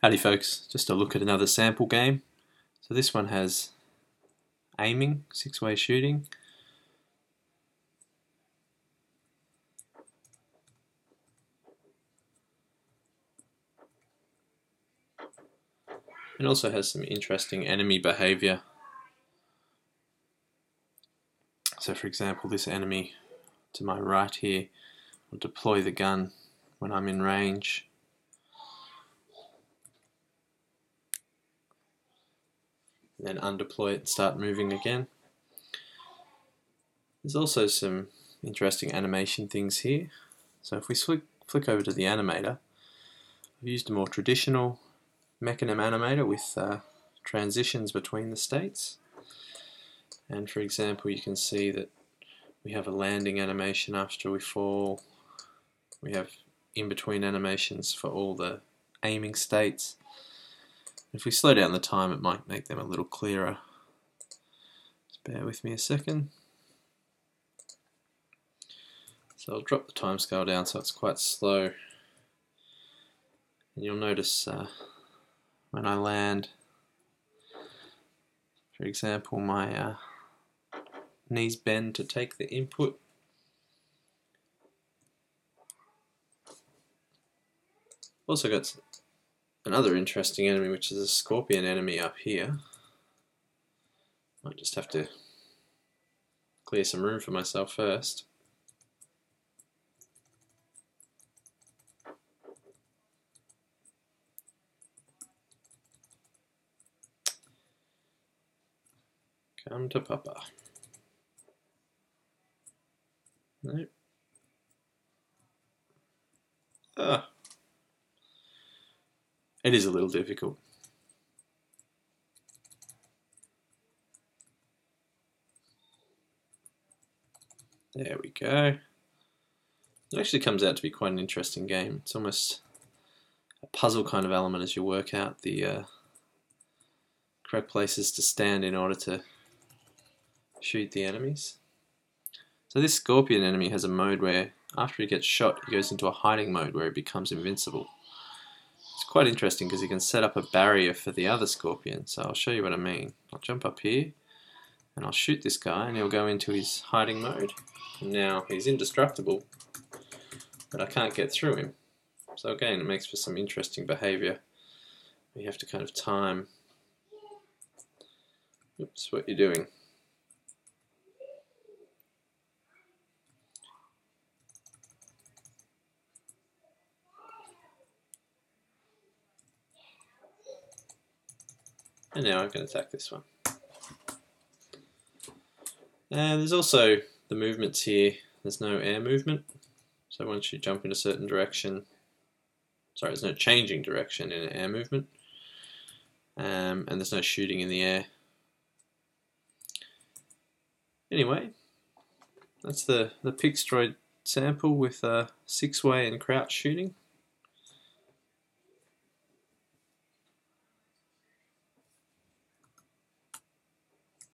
Howdy folks, just a look at another sample game. So this one has aiming, 6-way shooting. It also has some interesting enemy behaviour. So for example, this enemy to my right here will deploy the gun when I'm in range. Then undeploy it and start moving again. There's also some interesting animation things here. So if we flick over to the animator, I've used a more traditional mecanim animator with transitions between the states. And for example, you can see that we have a landing animation after we fall. We have in-between animations for all the aiming states. If we slow down the time, it might make them a little clearer. Just bear with me a second. So I'll drop the timescale down so it's quite slow. And you'll notice when I land, for example, my knees bend to take the input. Also got another interesting enemy, which is a scorpion enemy up here. Might just have to clear some room for myself first. Come to Papa. Nope. Ah. It is a little difficult. There we go. It actually comes out to be quite an interesting game. It's almost a puzzle kind of element as you work out the correct places to stand in order to shoot the enemies. So this scorpion enemy has a mode where after he gets shot, he goes into a hiding mode where he becomes invincible. It's quite interesting because you can set up a barrier for the other scorpion. So I'll show you what I mean. I'll jump up here and I'll shoot this guy and he'll go into his hiding mode. And now he's indestructible, but I can't get through him. So again, it makes for some interesting behaviour. You have to kind of time what you're doing. And now I can attack this one. And there's also the movements here. There's no air movement. So once you jump in a certain direction, sorry, there's no changing direction in an air movement. And there's no shooting in the air. Anyway, that's the Pixdroid sample with 6-way and crouch shooting.